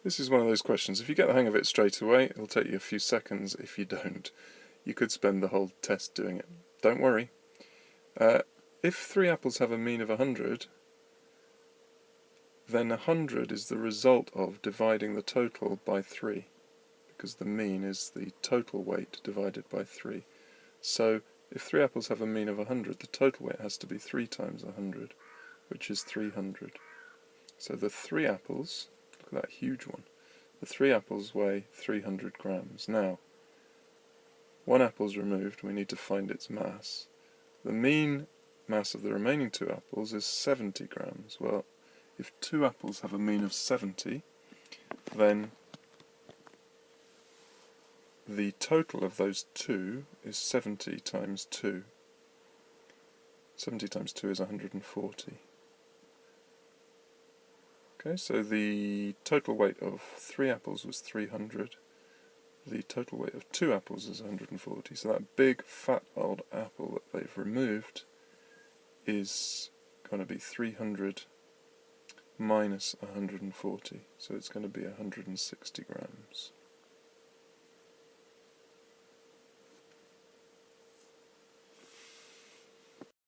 This is one of those questions. If you get the hang of it straight away, it'll take you a few seconds. If you don't, you could spend the whole test doing it. Don't worry. If 3 apples have a mean of 100, then 100 is the result of dividing the total by 3, because the mean is the total weight divided by 3. So if 3 apples have a mean of 100, the total weight has to be 3 times 100, which is 300. So the 3 apples, look at that huge one, the 3 apples weigh 300 grams. Now, 1 apple's removed, we need to find its mass. The mean mass of the remaining 2 apples is 70 grams. Well, if 2 apples have a mean of 70, then the total of those 2 is 70 times 2. 70 times 2 is 140. Okay, so the total weight of 3 apples was 300. The total weight of 2 apples is 140. So that big fat old apple that they've removed is going to be 300 minus 140. So it's going to be 160 grams.